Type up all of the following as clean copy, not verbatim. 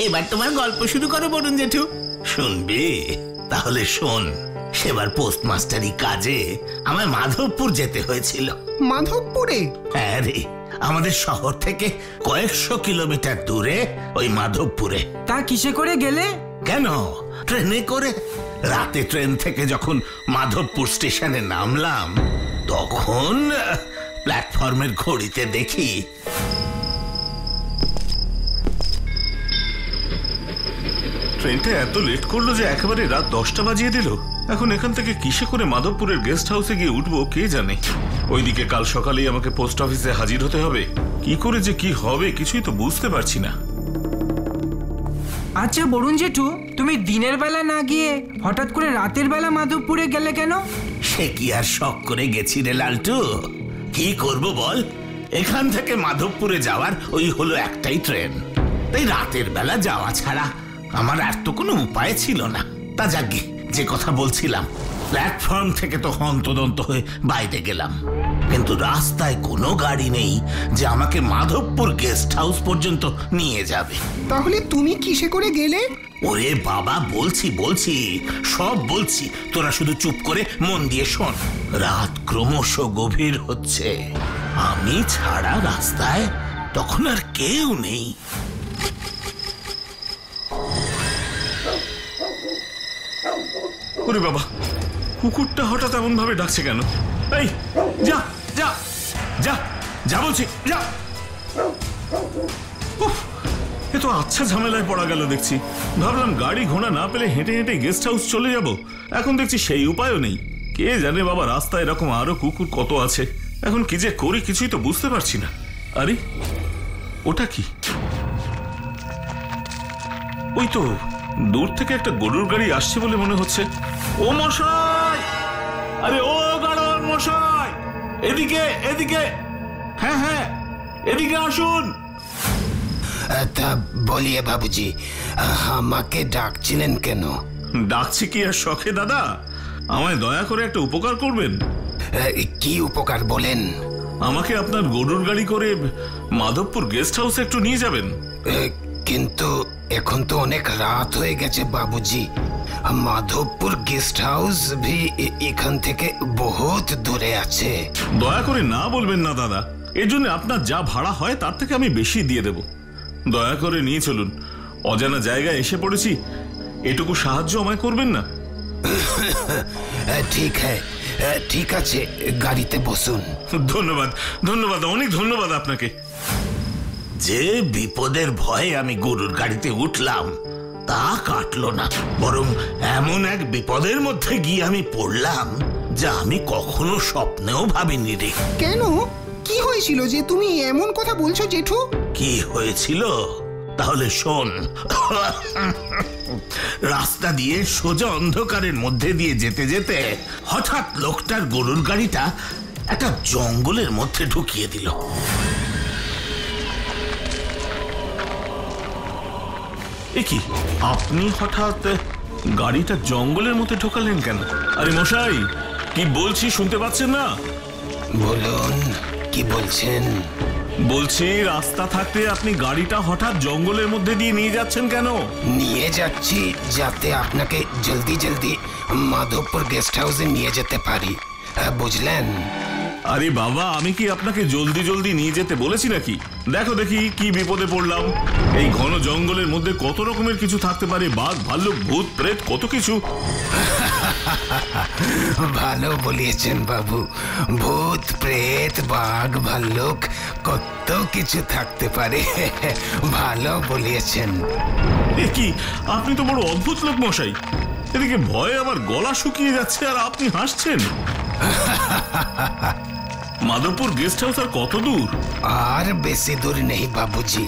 এবার তোমার গল্প শুরু করো বরুণ জেঠু। শুনবি? তাহলে শোন। সেবার পোস্টমাস্টারি কাজে আমার মাধবপুর যেতে হয়েছিল। মাধবপুরে? হ্যাঁ রে, আমাদের শহর থেকে কয়েকশো কিলোমিটার দূরে ওই মাধবপুরে। তা কিসে করে গেলে? কেন, ট্রেনে করে। রাতে ট্রেন থেকে যখন মাধবপুর স্টেশনে নামলাম তখন প্ল্যাটফর্মের ঘড়িতে দেখি ট্রেনটা এত লেট করলো যে একেবারে রাত 10টা বাজিয়ে দিল। এখন এখান থেকে কিসে করে মাধবপুরের গেস্ট হাউসে গিয়ে উঠবো কে জানে। ওইদিকে কাল সকালেই আমাকে পোস্ট অফিসে হাজির হতে হবে। কি করে যে কি হবে কিছুই তো বুঝতে পারছি না। আচ্ছা বরুণ জেঠু, তুমি দিনের বেলা না গিয়ে হঠাৎ করে রাতের বেলা মাধবপুরে গেলে কেন? সে কি আর শখ করে গেছি রে লালটু, কি করব বল। এখান থেকে মাধবপুরে যাওয়ার ওই হলো একটাই ট্রেন, তাই রাতের বেলা যাওয়া ছাড়া আমার আর তো কোনো উপায় ছিল না। তা যাগে, যে কথা বলছিলাম, প্ল্যাটফর্ম থেকে তো হন্তদন্ত হয়ে বাইরে গেলাম, কিন্তু রাস্তায় কোনো গাড়ি নেই যে আমাকে মাধবপুর গেস্ট হাউস পর্যন্ত নিয়ে যাবে। তাহলে তুমি কিসে করে গেলে? ওরে বাবা, বলছি সব বলছি, তোরা শুধু চুপ করে মন দিয়ে শোন। রাত ক্রমশ গভীর হচ্ছে, আমি ছাড়া রাস্তায় তখন আর কেউ নেই। ওরে বাবা, কুকুরটা হঠাৎ এমন ভাবে ডাকছে কেন? এই যা যা যা যা বলছি, যা। এ তো আচ্ছা ঝামেলায় পড়া গেল দেখছি। ভাবলাম গাড়ি ঘোড়া না পেলে হেঁটে হেঁটে গেস্ট হাউস চলে যাব, এখন দেখছি সেই উপায়ও নেই। কে জানে বাবা, রাস্তায় এরকম আরো কুকুর কত আছে। এখন কি যে করি কিছুই তো বুঝতে পারছি না। আরে ওটা কি? ওই তো দূর থেকে একটা গরুর গাড়ি আসছে বলে মনে হচ্ছে। ও মশাই, আরে ও গাড়োয়ান মশাই, এদিকে এদিকে, হ্যাঁ হ্যাঁ এদিকে আসুন। তা বলিয়ে বাবুজি, আমাকে ডাকছিলেন কেন? ডাকছি কি আর শখে দাদা, আমায় দয়া করে একটা উপকার করবেন। কি উপকার বলেন? আমাকে আপনার গরুর গাড়ি করে মাধবপুর গেস্ট হাউসে একটু নিয়ে যাবেন। কিন্তু এখন তো অনেক রাত হয়ে গেছে বাবুজি। মাধবপুর গেস্ট হাউস ভি এখান থেকে বহুত দূরে আছে। দয়া করে না বলবেন না দাদা, এর জন্য আপনার যা ভাড়া হয় তার থেকে আমি বেশি দিয়ে দেব। দয়া করে নিয়ে চলুন, অজানা জায়গায় এসে পড়েছি, এটুকু সাহায্য আমায় করবেন না? ঠিক আছে, গাড়িতে বসুন। ধন্যবাদ ধন্যবাদ, অনেক ধন্যবাদ আপনাকে। যে বিপদের ভয়ে আমি গরুর গাড়িতে উঠলাম তা কাটলো না, বরং এমন এক বিপদের মধ্যে গিয়ে আমি পড়লাম যা আমি কখনো স্বপ্নেও ভাবিনি রে। কেন, কি হয়েছিল যে তুমি এমন কথা বলছো জেঠু? কি হয়েছিল তাহলে শোন। রাস্তা দিয়ে সোজা অন্ধকারের মধ্যে দিয়ে যেতে যেতে হঠাৎ লোকটার গরুর গাড়িটা একটা জঙ্গলের মধ্যে ঢুকিয়ে দিল। এ কি, আপনি হঠাৎ গাড়িটা জঙ্গলের মধ্যে ঢোকালেন কেন? আরে মশাই, কি বলছি শুনতে পাচ্ছেন না? বলুন, কি বলছেন? বলছি রাস্তা থাকতে আপনি গাড়িটা হঠাৎ জঙ্গলের মধ্যে দিয়ে নিয়ে যাচ্ছেন কেন? নিয়ে যাচ্ছি যাতে আপনাকে জলদি জলদি মাধবপুর গেস্ট হাউসে নিয়ে যেতে পারি, বুঝলেন? আরে বাবা, আমি কি আপনাকে জলদি জলদি নিয়ে যেতে বলেছি নাকি? দেখো দেখি কি বিপদে পড়লাম। এই ঘন জঙ্গলের মধ্যে কত রকমের কিছু থাকতে পারে, বাঘ ভাল্লুক ভূত প্রেত কত কিছু। ভালো বলিয়েছেন বাবু, ভূত প্রেত বাঘ ভাল্লুক কত কিছু থাকতে পারে, ভালো বলিয়েছেন। এ কি, আপনি তো বড় অদ্ভুত লোক মশাই। এদিকে ভয়ে আমার গলা শুকিয়ে যাচ্ছে আর আপনি হাসছেন। মাধবপুর গেস্ট হাউস আর কত দূর? আর বেশি দূর নেই বাবুজি,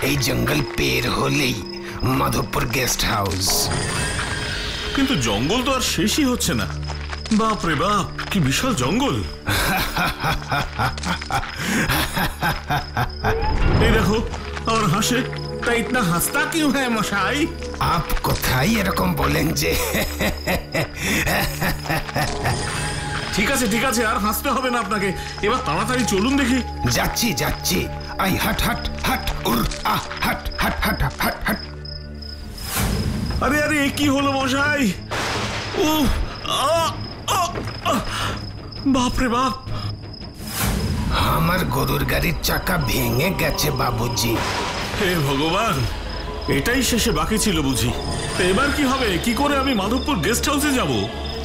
এই জঙ্গল পের হলেই মাধবপুর গেস্ট হাউস। কিন্তু জঙ্গল তো আর শেষই হচ্ছে না। বাপ রে বাপ, কি বিশাল জঙ্গল। এই দেখো আমার হাসে। তা ইতনা হাসতা কিউ হ্যায় মশাই? আপ কোথায় এরকম বলেন যে? ঠিক আছে ঠিক আছে, আর হাসতে হবে না আপনাকে, এবার তাড়াতাড়ি চলুন দেখি। যাচ্ছি যাচ্ছি, আই হাট হাট হাট উর আ হাট হাট হাট হাট হাট। আরে আরে এ কি হলো মশাই? ও বাপরে বাপ, আমার গরুর গাড়ির চাকা ভেঙে গেছে বাবুজি। হে ভগবান, এটাই শেষে বাকি ছিল বুঝি। এবার কি হবে? কি করে আমি মাধবপুর গেস্ট হাউসে যাব?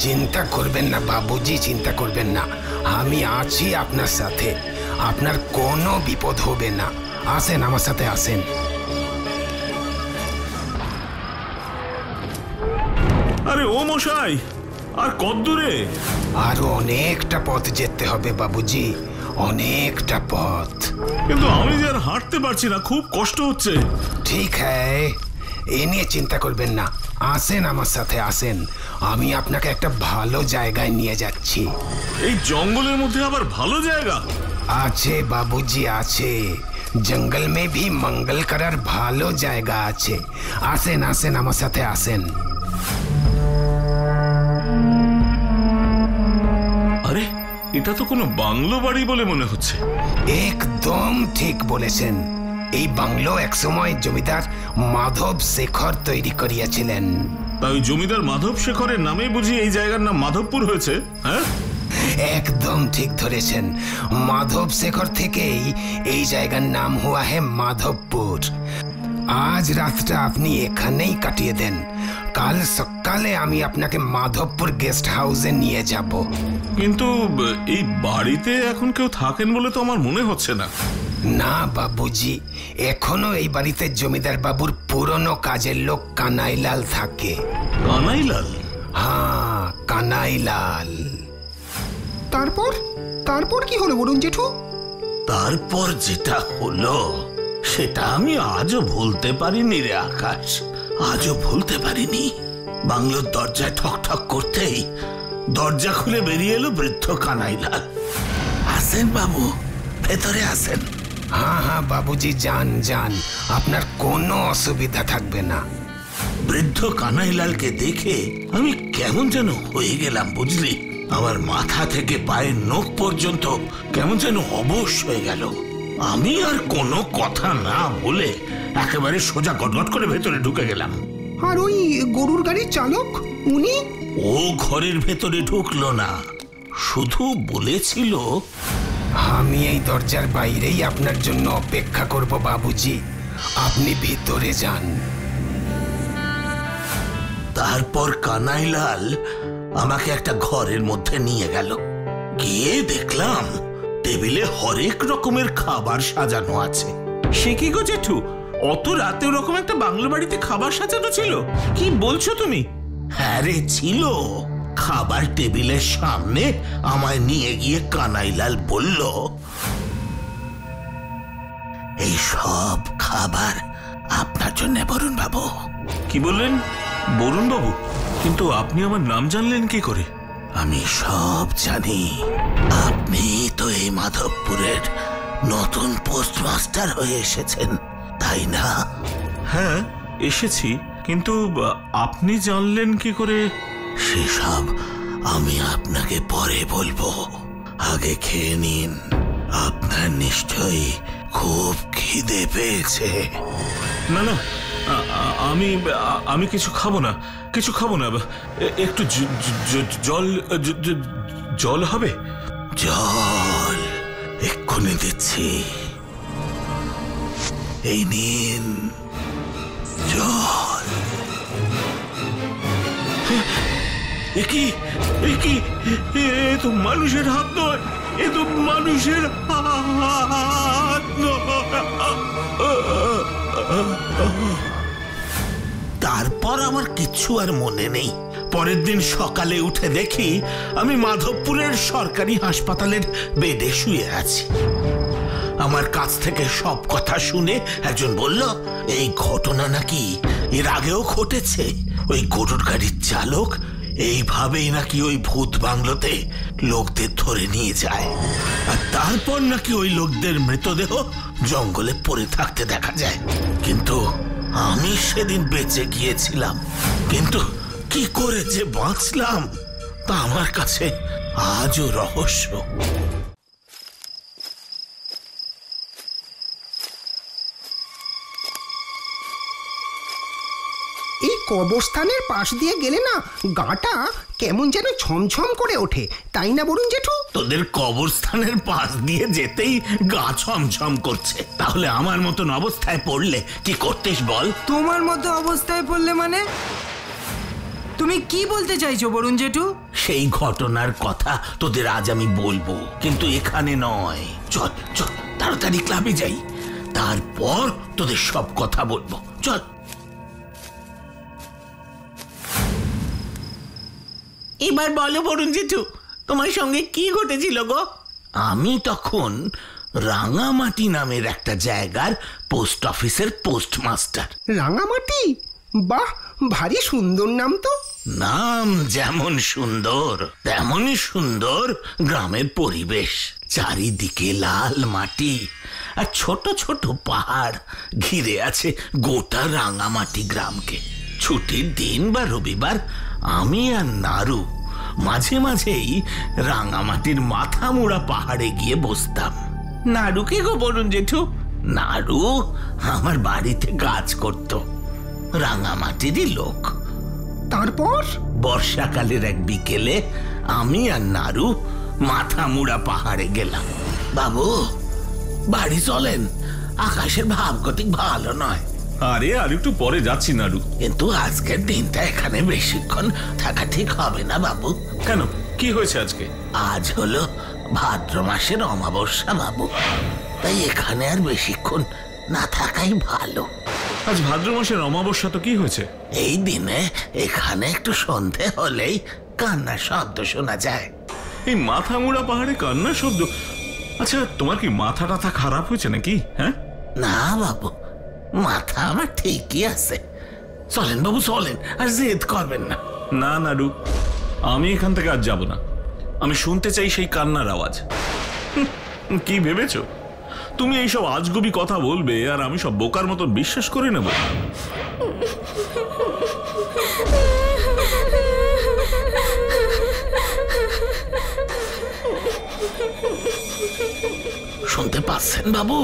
চিন্তা করবেন না বাবুজি, চিন্তা করবেন না, আমি আছি আপনার সাথে। আপনার কোনো বিপদ হবে না। আসেন আমার সাথে, আসেন। আরে ও মশাই, আর কত দূরে? আরো অনেকটা পথ যেতে হবে বাবুজি, অনেকটা পথ। কিন্তু আমি যে আর হাঁটতে পারছি না, খুব কষ্ট হচ্ছে। ঠিক হ্যায়, এ নিয়ে চিন্তা করবেন না, আসেন আমার সাথে, আসেন। আমি আপনাকে একটা ভালো জায়গায় নিয়ে যাচ্ছি। এই জঙ্গলের মধ্যে আবার ভালো জায়গা আছে বাবুজি, আছে। জঙ্গল মে ভি মঙ্গল করার ভালো জায়গা আছে। আসেন আসেন আমার সাথে, আসেন। আরে এটা তো কোনো বাংলো বাড়ি বলে মনে হচ্ছে। একদম ঠিক বলেছেন। এই বাংলো একসময় জমিদার মাধব শেখর তৈরি করিয়াছিলেন। তাই জমিদার মাধব শেখরের নামে বুঝি এই জায়গার নাম মাধবপুর হয়েছে? হ্যাঁ, একদম ঠিক ধরেছেন। মাধব শেখর থেকেই এই জায়গার নাম হুয়া হে মাধবপুর। আজ রাতটা আপনি এখানেই কাটিয়ে দেন, কাল সকালে আমি আপনাকে মাধবপুর গেস্ট হাউসে নিয়ে যাব। কিন্তু এই বাড়িতে এখন কেউ থাকেন বলে তো আমার মনে হচ্ছে না। না বাবুজি, এখনো এই বাড়িতে জমিদার বাবুর পুরনো কাজের লোক কানাইলাল থাকে। কানাইলাল? হ্যাঁ, কানাইলাল। তারপর তারপর কি হলো বরুণ জেঠু? তারপর যেটা হলো সেটা আমি আজও ভুলতে পারিনি রে আকাশ, আজও ভুলতে পারিনি। বাংলোর দরজায় ঠক ঠক করতেই দরজা খুলে বেরিয়ে এলো বৃদ্ধ কানাইলাল। আসেন বাবু, ভেতরে আসেন। হ্যাঁ হ্যাঁ বাবুজি, যান যান, আপনার কোনো অসুবিধা থাকবে না। বৃদ্ধ কানাইলালকে দেখে আমি কেমন যেন হয়ে গেলাম বুঝলি। আমার মাথা থেকে পায়ের নখ পর্যন্ত কেমন যেন অবশ হয়ে গেল। আমি আর কোনো কথা না বলে একেবারে সোজা গটগট করে ভেতরে ঢুকে গেলাম। আর ওই গরুর গাড়ির চালক, উনি? ও ঘরের ভেতরে ঢুকলো না, শুধু বলেছিল, আমি এই দরজার বাইরেই আপনার জন্য অপেক্ষা করব বাবুজি, আপনি ভিতরে যান। তারপর কানাইলাল আমাকে একটা ঘরের মধ্যে নিয়ে গেল। গিয়ে দেখলাম টেবিলে হরেক রকমের খাবার সাজানো আছে। সে কি গো জেঠু, অত রাতে ওরকম একটা বাংলো বাড়িতে খাবার সাজানো ছিল? কি বলছো তুমি? হ্যাঁ রে, ছিল। খাবার টেবিলের সামনে আমায় নিয়ে গিয়ে কানাইলাল বলল, এই সব খাবার আপনার জন্য বরুণ বাবু। কি বললেন? বরুণ বাবু? কিন্তু আপনি আমার নাম জানলেন কি করে? আমি সব জানি। আপনি তো এই মাধবপুরের নতুন পোস্টমাস্টার হয়ে এসেছেন, তাই না? হ্যাঁ, এসেছি। কিন্তু আপনি জানলেন কি করে? সেসব আমি আপনাকে পরে বলবো, আগে খেয়ে নিন। আপনার নিশ্চয়ই খুব খিদে পেয়েছে। না না, আমি কিছু খাবো না, কিছু খাবো না। একটু জল জল হবে? জল এক্ষুনি দিচ্ছি, এই নিন জল। এ কি, এ কি? এ তো মানুষের হাত নয়, এ তো মানুষের হাত নয়। তারপর আমার কিচ্ছু আর মনে নেই। পরের দিন সকালে উঠে দেখি আমি মাধবপুরের সরকারি হাসপাতালের বেডে শুয়ে আছি। আমার কাছ থেকে সব কথা শুনে একজন বলল, এই ঘটনা নাকি এর আগেও ঘটেছে। ওই গরুর গাড়ির চালক এইভাবেই নাকি ওই ভূত বাংলোতে লোকদের ধরে নিয়ে যায়, আর তারপর নাকি ওই লোকদের মৃতদেহ জঙ্গলে পড়ে থাকতে দেখা যায়। কিন্তু আমি সেদিন বেঁচে গিয়েছিলাম, কিন্তু কি করে যে বাঁচলাম তা আমার কাছে আজও রহস্য। এই কবরস্থানের পাশ দিয়ে গেলে না গাটা কেমন যেন ছমছম করে ওঠে, তাই না বরুণ জেঠু? তোদের কবরস্থানের পাশ দিয়ে যেতেই গা ছমছম করছে, তাহলে আমার মতন অবস্থায় পড়লে কি করতিস বল? তোমার মতো অবস্থায় পড়লে মানে? তুমি কি বলতে চাইছো বরুণ জেঠু? সেই ঘটনার কথা তোদের আজ আমি বলবো, কিন্তু এখানে নয়। চল চল তাড়াতাড়ি ক্লাবে যাই, তারপর তোদের সব কথা বলবো। চল। এবার বলো বরুণ জেঠু, তোমার সঙ্গে কি ঘটেছিল গো? আমি তখন রাঙামাটি নামের একটা জায়গার পোস্ট অফিসের পোস্টমাস্টার। রাঙামাটি? বাহ, ভারী সুন্দর নাম তো। নাম যেমন সুন্দর তেমনই সুন্দর গ্রামের পরিবেশ। চারিদিকে লাল মাটি আর ছোট ছোট পাহাড় ঘিরে আছে গোটা রাঙামাটি গ্রামকে। ছুটির দিন বা রবিবার আমি আর নারু মাঝে মাঝেই রাঙামাটির মাথামুড়া পাহাড়ে গিয়ে বসতাম। নারু কে গো বরুণ জেঠু? নারু আমার বাড়িতে কাজ করত, রাঙামাটিরই লোক। তারপর বর্ষাকালের এক বিকেলে আমি আর নারু মাথামুড়া পাহাড়ে গেলাম। বাবু বাড়ি চলেন, আকাশের ভাবগতিক ভালো নয়। আরে আর একটু পরে যাচ্ছি নাড়ু। কিন্তু আজকের দিনটা এখানে বেশিক্ষণ থাকা ঠিক হবে না বাবু। কেন, কি হয়েছে আজকে? আজ হলো ভাদ্র মাসের অমাবস্যা বাবু, তাই এখানে আর বেশিক্ষণ না থাকাই ভালো। আজ ভাদ্র মাসের অমাবস্যা তো কি হয়েছে? এই দিনে এখানে একটু সন্ধে হলেই কান্নার শব্দ শোনা যায়। এই মাথামুড়া পাহাড়ে কান্নার শব্দ? আচ্ছা, তোমার কি মাথা টাথা খারাপ হয়েছে নাকি? হ্যাঁ না বাবু, মাথা আমার ঠিকই আছে। চলেন বাবু চলেন, আর জেদ করবেন না। না নাড়ু, আমি এখান থেকে আজ যাব না। আমি শুনতে চাই সেই কান্নার আওয়াজ। কি ভেবেছো তুমি এইসব আজগুবি কথা বলবে আর আমি সব বোকার মতো বিশ্বাস করে নেব? শুনতে পাচ্ছেন বাবু?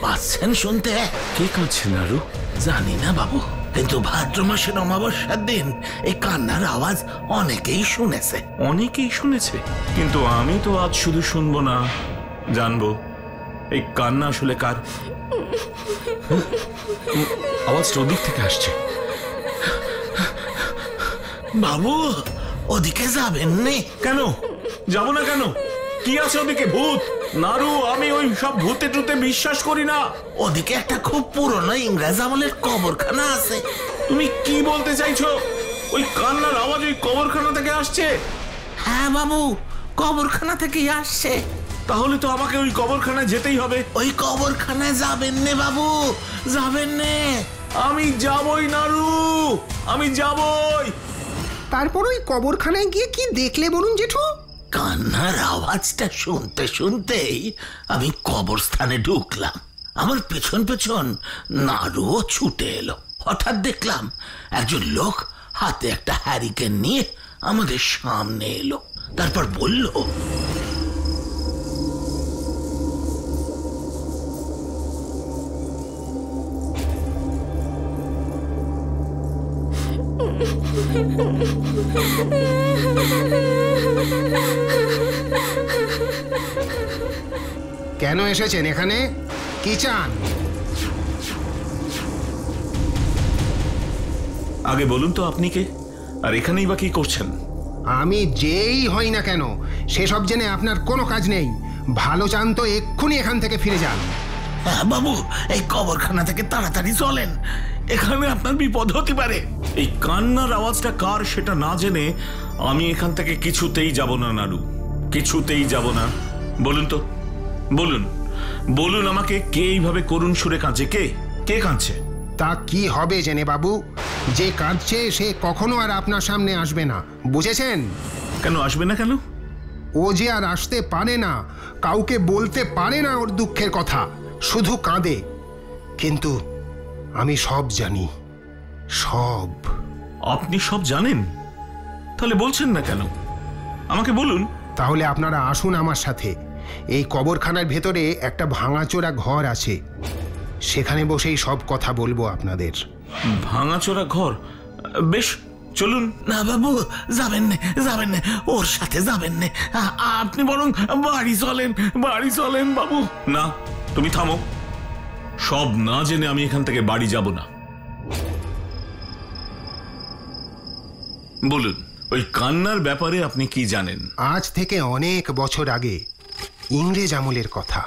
পাচ্ছেন শুনতে? কে কাঁদছে নাড়ু? জানি না বাবু, কিন্তু ভাদ্র মাসের অমাবস্যার দিন এই কান্নার আওয়াজ অনেকেই শুনেছে। অনেকেই শুনেছে, কিন্তু আমি তো আজ শুধু শুনবো না, জানবো এই কান্না আসলে কার। আওয়াজটা ওদিক থেকে আসছে। বাবু ওদিকে যাবেন নে? কেন যাব না? কেন, কি আছে ওদিকে? ভূত? নাড়ু, আমি ওই সব ভূতে টুতে বিশ্বাস করি না। ওদিকে একটা খুব পুরনো ইংরেজ আমলের কবরখানা আছে। তুমি কি বলতে চাইছো? ওই কান্নার আওয়াজ ওই কবরখানা থেকে আসছে? হ্যাঁ বাবু, কবরখানা থেকেই আসছে। তাহলে তো আমাকে ওই কবরখানায় যেতেই হবে। ওই কবরখানায় যাবেন নে বাবু, যাবেন নে? আমি যাবই নাড়ু, আমি যাবই। তারপর ওই কবরখানায় গিয়ে কি দেখলে বরুণ জেঠু? কান্নার আওয়াজটা শুনতে শুনতেই আমি কবরস্থানে ঢুকলাম। আমার পেছন পেছন নাড়ুও ছুটে এলো। হঠাৎ দেখলাম একজন লোক হাতে একটা হ্যারিকেন নিয়ে আমাদের সামনে এলো। তারপর বলল, কেন এসেছেন এখানে? কি চান? আগে বলুন তো আপনি কে, আর এখানেই বা কি করছেন? আমি যেই হই না কেন সেসব জেনে আপনার কোনো কাজ নেই। ভালো চান তো এক্ষুনি এখান থেকে ফিরে যান। হ্যাঁ বাবু, এই কবরখানা থেকে তাড়াতাড়ি চলেন, এখানে আপনার বিপদ হতে পারে। এই কান্নার আওয়াজটা কার সেটা না জেনে আমি এখান থেকে কিছুতেই যাব না নাড়ু, কিছুতেই যাব না। বলুন তো, বলুন বলুন আমাকে, কে এইভাবে করুণ সুরে কাঁদছে? কে কে কাঁদছে? তা কি হবে জেনে বাবু? যে কাঁদছে সে কখনো আর আপনার সামনে আসবে না, বুঝেছেন? কেন আসবে না? কেন? ও যে আর আসতে পারে না, কাউকে বলতে পারে না ওর দুঃখের কথা, শুধু কাঁদে। কিন্তু আমি সব জানি, সব। আপনি সব জানেন? তাহলে বলছেন না কেন? আমাকে বলুন। তাহলে আপনারা আসুন আমার সাথে। এই কবরখানার ভেতরে একটা ভাঙাচোরা ঘর আছে, সেখানে বসেই সব কথা বলবো আপনাদের। ভাঙাচোরা ঘর? বেশ চলুন। না বাবু, যাবেন না, যাবেন না, ওর সাথে যাবেন না। আপনি বরং বাড়ি চলেন বাবু। না, তুমি থামো। সব না জেনে আমি এখান থেকে বাড়ি যাব না। বলুন, ওই কান্নার ব্যাপারে আপনি কি জানেন? আজ থেকে অনেক বছর আগে, ইংরেজ আমলের কথা।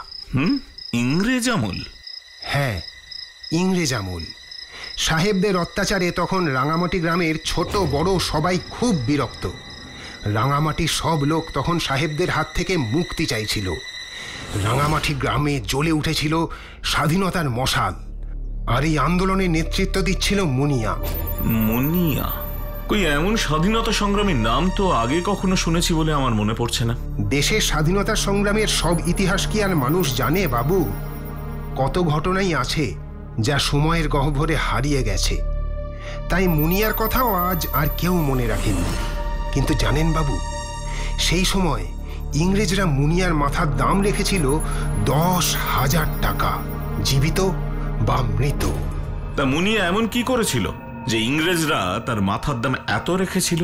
ইংরেজ আমল? হ্যাঁ, ইংরেজ আমল। সাহেবদের অত্যাচারে তখন রাঙামাটি গ্রামের ছোট বড় সবাই খুব বিরক্ত। রাঙামাটির সব লোক তখন সাহেবদের হাত থেকে মুক্তি চাইছিল। রাঙামাটি গ্রামে জ্বলে উঠেছিল স্বাধীনতার মশাল। আর এই আন্দোলনের নেতৃত্ব দিচ্ছিল মুনিয়া। মুনিয়া? কই এমন স্বাধীনতা সংগ্রামীর নাম তো আগে কখনো শুনেছি বলে আমার মনে পড়ছে না। দেশের স্বাধীনতা সংগ্রামের সব ইতিহাস কি আর মানুষ জানে বাবু? কত ঘটনাই আছে যা সময়ের গহ্বরে হারিয়ে গেছে। তাই মুনিয়ার কথাও আজ আর কেউ মনে রাখেনি। কিন্তু জানেন বাবু, সেই সময় ইংরেজরা মুনিয়ার মাথার দাম রেখেছিল 10,000 টাকা, জীবিত বা মৃত। তা মুনিয়া এমন কি করেছিল যে ইংরেজরা তার মাথার দাম এত রেখেছিল?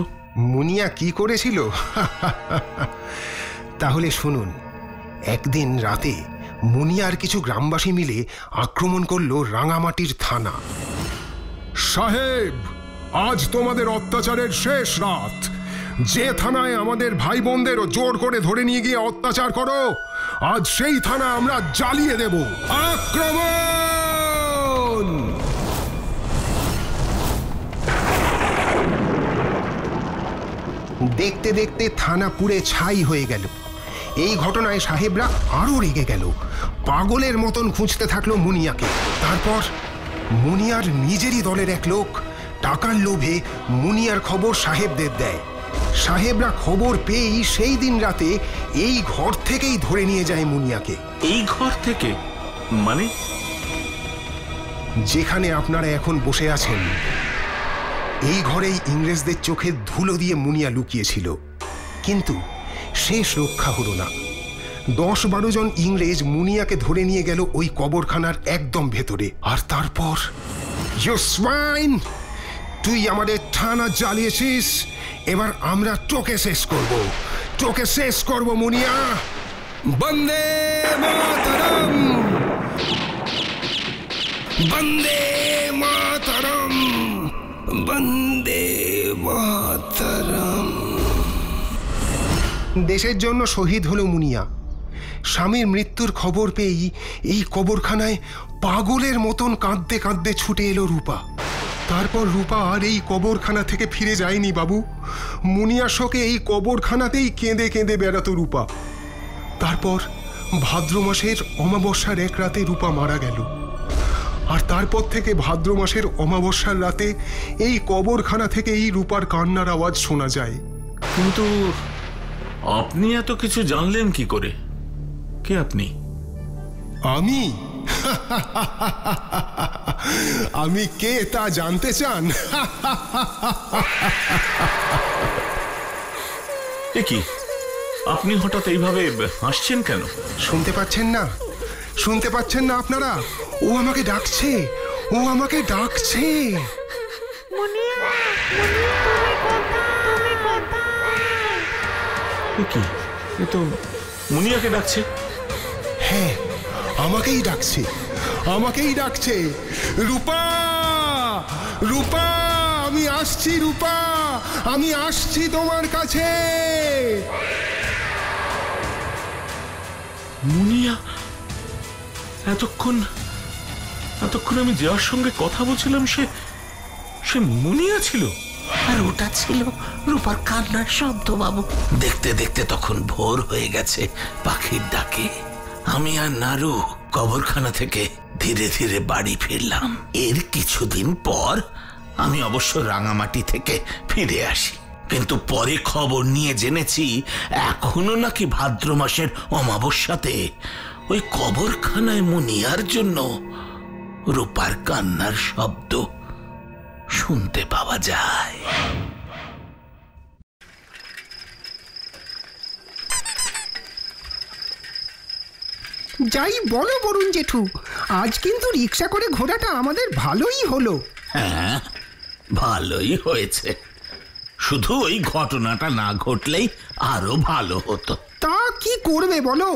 মুনিয়া কি করেছিল? তাহলে শুনুন। একদিন রাতে মুনিয়ার কিছু গ্রামবাসী মিলে আক্রমণ করলো রাঙামাটির থানা। সাহেব, আজ তোমাদের অত্যাচারের শেষ রাত। যে থানায় আমাদের ভাই বোনদেরও জোর করে ধরে নিয়ে গিয়ে অত্যাচার করো, আজ সেই থানা আমরা জ্বালিয়ে দেব। আক্রমণ! দেখতে দেখতে থানা পুড়ে ছাই হয়ে গেল। এই ঘটনায় সাহেবরা আরো রেগে গেল। পাগলের মতন খুঁজতে থাকলো মুনিয়াকে। তারপর মুনিয়ার নিজেরই দলের এক লোক টাকার লোভে মুনিয়ার খবর সাহেবদের দেয়। সাহেবরা খবর পেয়েই সেই দিন রাতে এই ঘর থেকেই ধরে নিয়ে যায় মুনিয়াকে। এই ঘর থেকে? মানে? যেখানে আপনারা এখন বসে আছেন, এই ঘরেই ইংরেজদের চোখে ধুলো দিয়ে মুনিয়া লুকিয়েছিল। কিন্তু শেষ রক্ষা হলো না। 10-12 জন ইংরেজ মুনিয়াকে ধরে নিয়ে গেল ওই কবরখানার একদম ভেতরে। আর তারপর, ইউ সোয়াইন, তুই আমাদের থানা জ্বালিয়েছিস, এবার আমরা তোকে শেষ করব, তোকে শেষ করব মুনিয়া। বন্দে মাতরম, বন্দে মাতরম, বন্দে মাতরম। দেশের জন্য শহীদ হলো মুনিয়া। স্বামীর মৃত্যুর খবর পেয়েই এই কবরখানায় পাগলের মতন কাঁদতে কাঁদতে ছুটে এলো রূপা। তারপর রূপা আর এই কবরখানা থেকে ফিরে যায়নি বাবু। মুনিয়ার শোকে এই কবরখানাতেই কেঁদে কেঁদে বেড়াতো রূপা। তারপর ভাদ্র মাসের অমাবস্যার এক রাতে রূপা মারা গেল। আর তারপর থেকে ভাদ্র মাসের অমাবস্যার রাতে এই কবরখানা থেকে এই রূপার কান্নার আওয়াজ শোনা যায়। কিন্তু আপনি এত কিছু জানলেন কি করে? কে আপনি? আমি আমি কে তা জানতে চান? এ কি, আপনি হঠাৎ এইভাবে হাসছেন কেন? শুনতে পাচ্ছেন না? শুনতে পাচ্ছেন না আপনারা? ও আমাকে ডাকছে, ও আমাকে ডাকছে। কি, এ তো মুনিয়াকে ডাকছে। হ্যাঁ, আমাকেই ডাকছে, আমাকেই ডাকছে। রূপা, রূপা, আমি আসছি রূপা, আমি আসছি তোমার কাছে। মুনিয়া? এতক্ষণ আমি যার সঙ্গে কথা বলছিলাম সে মুনিয়া ছিল? আর ওটা ছিল রূপার কান্নার শব্দ বাবু। দেখতে দেখতে তখন ভোর হয়ে গেছে পাখির ডাকে। আমি আর নারু কবরখানা থেকে ধীরে ধীরে বাড়ি ফিরলাম। এর কিছুদিন পর আমি অবশ্য রাঙামাটি থেকে ফিরে আসি। কিন্তু পরে খবর নিয়ে জেনেছি এখনো নাকি ভাদ্র মাসের অমাবস্যাতে ওই কবরখানায় মুনিয়ার জন্য রূপার কান্নার শব্দ শুনতে পাওয়া যায়। যাই বলো বরুণ জেঠু, আজ কিন্তু রিক্সা করে ঘোরাটা আমাদের ভালোই হলো। হ্যাঁ, ভালোই হয়েছে, শুধু ওই ঘটনাটা না ঘটলেই আরো ভালো হতো। তা কি করবে বলো,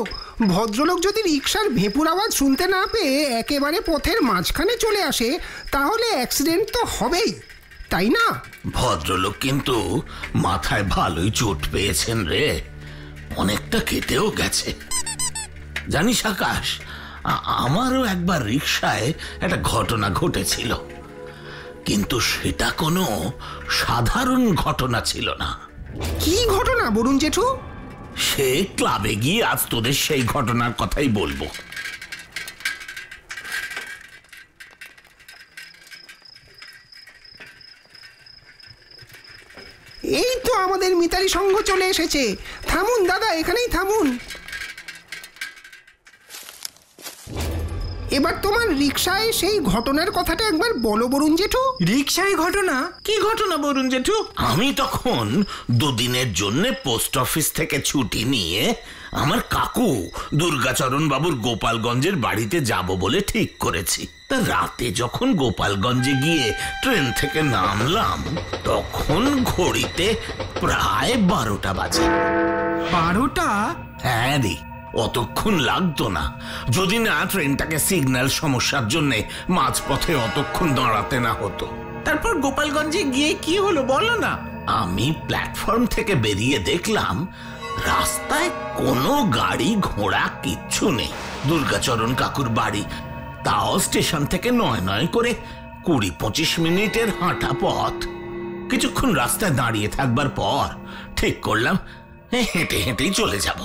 ভদ্রলোক যদি রিক্সার ভেপুর আওয়াজ শুনতে না পেয়ে একেবারে পথের মাঝখানে চলে আসে তাহলে অ্যাক্সিডেন্ট তো হবেই, তাই না? ভদ্রলোক কিন্তু মাথায় ভালোই চোট পেয়েছেন রে, অনেকটা কেটেও গেছে। জানিস আকাশ, আমারও একবার রিক্সায় একটা ঘটনা ঘটেছিল, কিন্তু সেটা কোনো সাধারণ ঘটনা ছিল না। কি ঘটনা বরুণ জেঠু? সে ক্লাবে গিয়ে আজ তোদের সেই ঘটনার কথাই বলবো। এই তো আমাদের মিতালি সংঘ চলে এসেছে। থামুন দাদা, এখানেই থামুন। এবার তোমার রিক্সায় সেই ঘটনার কথাটা একবার বলো বরুণ জেঠু। রিক্সায় ঘটনা? কি ঘটনা বরুণ জেঠু? আমি তখন দুদিনের জন্য পোস্ট অফিস থেকে ছুটি নিয়ে আমার কাকু দুর্গাচরণ বাবুর গোপালগঞ্জের বাড়িতে যাব বলে ঠিক করেছি। তা রাতে যখন গোপালগঞ্জে গিয়ে ট্রেন থেকে নামলাম তখন ঘড়িতে প্রায় 12টা বাজে। 12টা? হ্যাঁ রে, অতক্ষণ লাগতো না যদি না ট্রেনটাকে সিগন্যাল সমস্যার জন্য মাঝপথে অতক্ষণ দাঁড়াতে না হতো। তারপর গোপালগঞ্জে গিয়ে কি হলো বলো না। আমি প্ল্যাটফর্ম থেকে বেরিয়ে দেখলাম রাস্তায় কোনো গাড়ি ঘোড়া কিচ্ছু নেই। দুর্গাচরণ কাকুর বাড়ি, তাও স্টেশন থেকে নয় করে 20-25 মিনিটের হাঁটা পথ। কিছুক্ষণ রাস্তায় দাঁড়িয়ে থাকবার পর ঠিক করলাম হেঁটে হেঁটেই চলে যাব।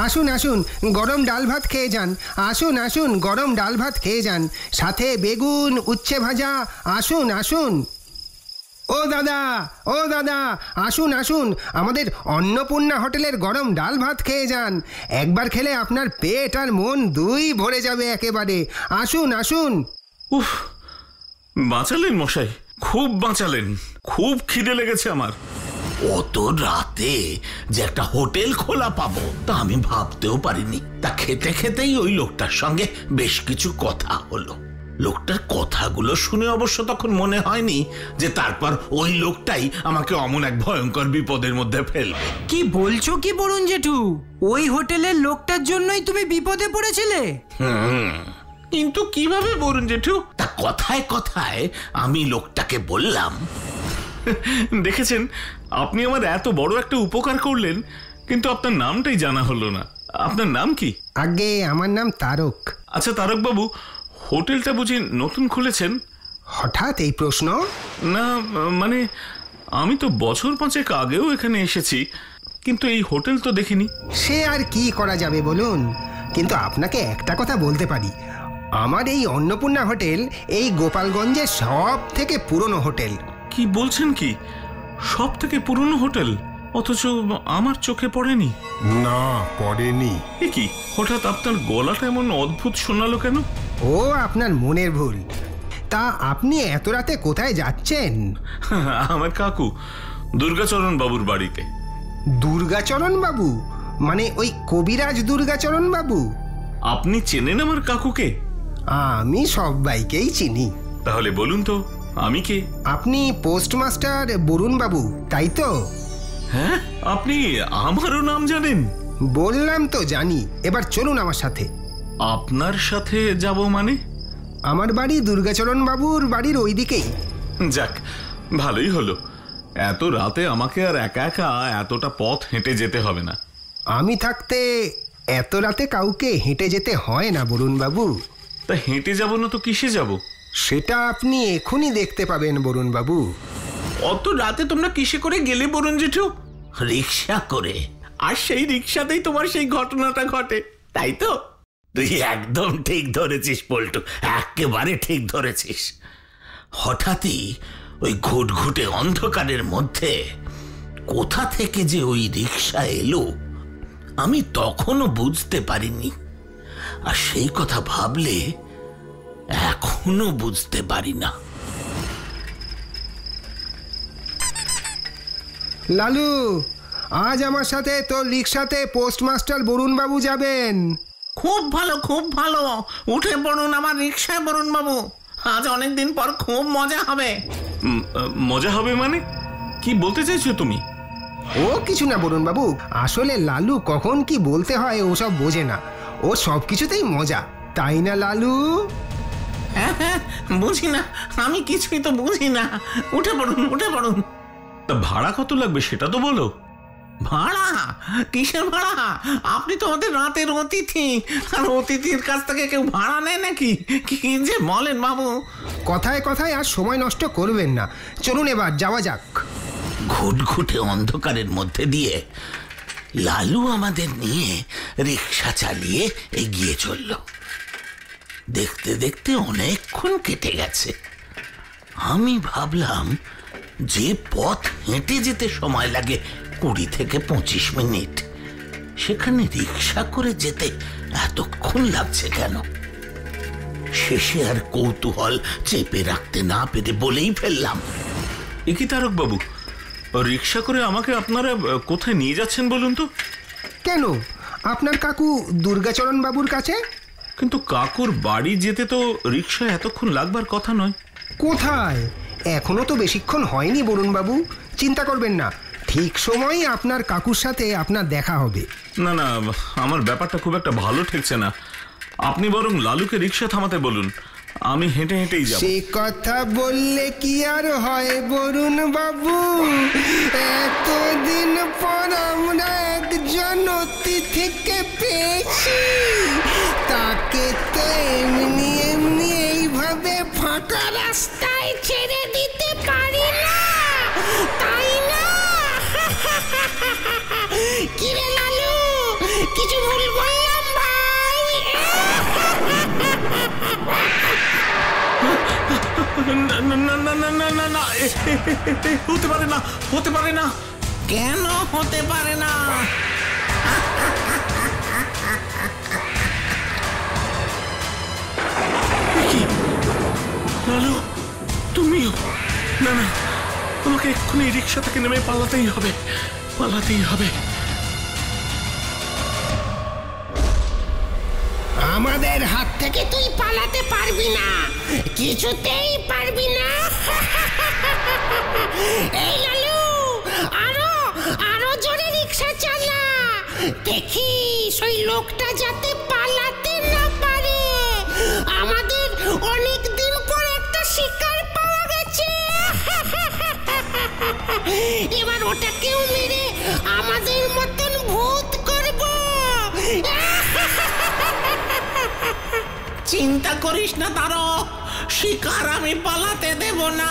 আসুন আসুন, গরম ডাল ভাত খেয়ে যান। আসুন আসুন, গরম ডাল ভাত খেয়ে যান, সাথে বেগুন, উচ্ছে ভাজা। আসুন আসুন। ও দাদা, ও দাদা, আসুন আসুন, আমাদের অন্নপূর্ণা হোটেলের গরম ডাল ভাত খেয়ে যান। একবার খেলে আপনার পেট আর মন দুই ভরে যাবে একেবারে। আসুন আসুন। উফ, বাঁচালেন মশাই, খুব বাঁচালেন। খুব খিদে লেগেছে আমার। অত রাতে যে একটা হোটেল খোলা পাবো তা আমি ভাবতেও পারিনি। তা খেতে খেতেই ওই লোকটার সঙ্গে বেশ কিছু কথা হলো। লোকটার কথাগুলো শুনে অবশ্য তখন মনে হয়নি যে তারপর ওই লোকটাই আমাকে অমন এক ভয়ঙ্কর বিপদের মধ্যে ফেলবে। কি বলছো কি বরুণ জেঠু? ওই হোটেলের লোকটার জন্যই তুমি বিপদে পড়েছিলে? কিন্তু কিভাবে বরুণ জেঠু? তা কথায় কথায় আমি লোকটাকে বললাম, দেখেছেন, আপনি আমার এত বড় একটা উপকার করলেন, কিন্তু আপনার নামটাই জানা হলো না। আপনার নাম কি? আগে আমার নাম তারক। আচ্ছা তারক বাবু, হোটেলটা বুঝি নতুন খুলেছেন? হঠাৎ এই প্রশ্ন? না মানে আমি তো বছর 5 আগেও এখানে এসেছি, কিন্তু এই হোটেল তো দেখিনি। সে আর কি করা যাবে বলুন, কিন্তু আপনাকে একটা কথা বলতে পারি, আমার এই অন্নপূর্ণা হোটেল এই গোপালগঞ্জের সব থেকে পুরনো হোটেল। কি বলছেন কি? সব থেকে পুরনো হোটেল, অথচ আমার চোখে পড়েনি। না, পড়েনি। এ কি, হঠাৎ আপনার গলাটা এমন অদ্ভুত শোনালো কেন? ও আপনার মনের ভুল। তা আপনি এত রাতে কোথায় যাচ্ছেন? আমার কাকু দুর্গাচরণ বাবুর বাড়িতে। দুর্গাচরণ বাবু মানে ওই কবিরাজ দুর্গাচরণ বাবু? আপনি চেনেন আমার কাকুকে? আমি সবাইকেই চিনি। তাহলে বলুন তো আমি কে? আপনি পোস্টমাস্টার বরুণ বাবু, তাই তো? হ্যাঁ, আপনি আমারও নাম জানেন? বললাম তো জানি। এবার চলুন আমার সাথে। আপনার সাথে যাব মানে? আমার বাড়ি দুর্গাচরণ বাবুর বাড়ির ওই দিকেই। যাক, ভালোই হলো। এত রাতে আমাকে আর একা একা এতটা পথ হেঁটে যেতে হবে না। আমি থাকতে এত রাতে কাউকে হেঁটে যেতে হয় না বরুণ বাবু। তা হেঁটে যাব না তো কিসে যাব? সেটা আপনি এখনই দেখতে পাবেন বরুণ বাবু। অত রাতে তোমরা কিসে করে গেলে বরুণ জেঠু? রিক্সা করে। আর সেই রিক্সাতেই তোমার সেই ঘটনাটা ঘটে, তাই তো? তুই একদম ঠিক ধরেছিস পল্টু, একেবারে ঠিক ধরেছিস। হঠাৎই ওই ঘুটঘুটে অন্ধকারের মধ্যে কোথা থেকে যে ওই রিক্সা এলো আমি তখনও বুঝতে পারিনি, আর সেই কথা ভাবলে এখনো বুঝতে পারি না। লালু, আজ আমার সাথে তোর রিক্সাতে পোস্টমাস্টার বরুণ বাবু যাবেন। খুব ভালো, খুব ভালো। উঠে পড়ুন আমার রিক্সায় বরুণ বাবু। আজ অনেকদিন পর খুব মজা হবে। মজা হবে মানে কি বলতে চাইছো তুমি? ও কিছু না বরুণ বাবু, আসলে লালু কখন কি বলতে হয় ওসব বোঝে না, ও সব কিছুতেই মজা, তাই না লালু? হ্যাঁ হ্যাঁ, বুঝি না, আমি কিছুই তো বুঝি না। উঠে পড়ুন, উঠে পড়ুন। তা ভাড়া কত লাগবে সেটা তো বলো। ভাড়া? কিসের ভাড়া? আপনি তো আমাদের রাতের অতিথি, আর অতিথির কাছ থেকে কেউ ভাড়া নেয় নাকি? কি যে বলেন বাবু। কথায় কথায় আর সময় নষ্ট করবেন না, চলুন এবার যাওয়া যাক। ঘুটঘুটে অন্ধকারের মধ্যে দিয়ে লালু আমাদের নিয়ে রিক্সা চালিয়ে এগিয়ে চলল। দেখতে দেখতে অনেকক্ষণ কেটে গেছে। আমি ভাবলাম যে পথ হেঁটে যেতে সময় লাগে 20 থেকে 25 মিনিট, সেখানে রিক্সা করে যেতে এতক্ষণ লাগছে কেন? শেষে আর কৌতূহল চেপে রাখতে না পেরে বলেই ফেললাম, এ কি তারক বাবু, রিক্সা করে আমাকে আপনারা কোথায় নিয়ে যাচ্ছেন বলুন তো? কেন, আপনার কাকু দুর্গাচরণ বাবুর কাছে। কিন্তু কাকুর বাড়ি যেতে তো রিক্সা এতক্ষণ লাগবার কথা নয়। কোথায়? এখনো তো বেশিক্ষণ হয়নি বরুণ বাবু, চিন্তা করবেন না, ঠিক সময়ই আপনার কাকুর সাথে আপনার দেখা হবে। না না, আমার ব্যাপারটা খুব একটা ভালো ঠেকছে না। আপনি বরং লালুকে রিক্সা থামাতে বলুন, আমি হেঁটে হেঁটেই যাব। সে কথা বললে কি আর হয় বরুণ বাবু, এতদিন পর আমরা একজন অতিথিকে পেয়েছি, তাকে তো এমনি এমনি এইভাবে ফাঁকা রাস্তায় ছেড়ে দিতে পারি না, তাই না? কি রে লালু, কিছু ভুল বললাম ভাই? না না না না না না না, হতে পারে না, হতে পারে না। কেন হতে পারে না? লালু, তুমিও? না না, তোমাকে এক্ষুনি রিক্সা থেকে নেমে পালাতেই হবে, পালাতেই হবে। আমাদের হাত থেকে তুই পালাতে পারবি না, কিছুতেই পারবি না। এই লালু, আরো আরো জোরে রিক্সা চালা, দেখিস ওই লোকটা যাতে পালাতে না পারে। আমাদের অনেক দিন পর একটা শিকার পাওয়া গেছে, এবার ওটাকেও মেরে আমাদের মতন ভূত করব। চিন্তা করিস না তারক, শিকার আমি পালাতে দেব না।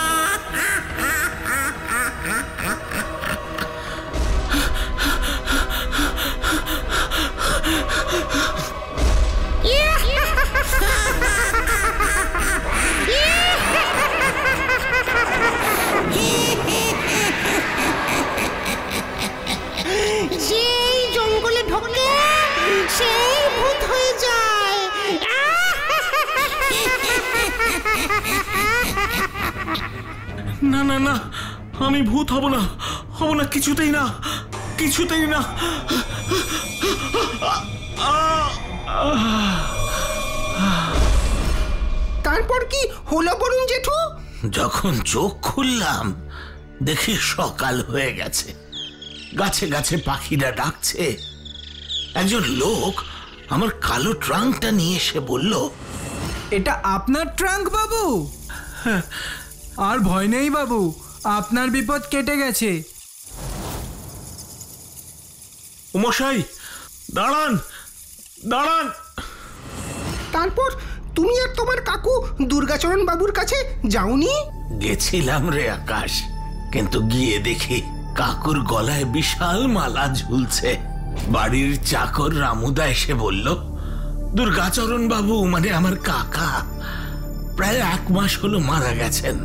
যেই জঙ্গলে ঢোকে সেই ভূত হয়ে যায়। না না না, আমি ভূত হব না, হব না, কিছুতেই না, কিছুতেই না। তারপর কি হলো বলুন জেঠু? যখন চোখ খুললাম দেখি সকাল হয়ে গেছে, গাছে গাছে পাখিরা ডাকছে। একজন লোক আমার কালো ট্রাঙ্কটা নিয়ে এসে বলল, এটা আপনার ট্রাঙ্ক বাবু? আর ভয় নেই বাবু, আপনার বিপদ কেটে গেছে। মশাই, দাঁড়ান, দাঁড়ান। তারপর তুমি আর তোমার কাকু দুর্গাচরণ বাবুর কাছে যাওনি? গেছিলাম রে আকাশ, কিন্তু গিয়ে দেখি কাকুর গলায় বিশাল মালা ঝুলছে। বাড়ির চাকর রামুদা এসে বলল, দুর্গাচরণ বাবু মানে আমার কাকা প্রায় 1 মাস হলো মারা গেছেন।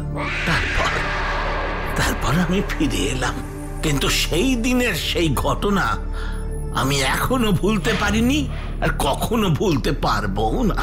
তারপর আমি ফিরে এলাম, কিন্তু সেই দিনের সেই ঘটনা আমি এখনো ভুলতে পারিনি, আর কখনো ভুলতে পারবো না।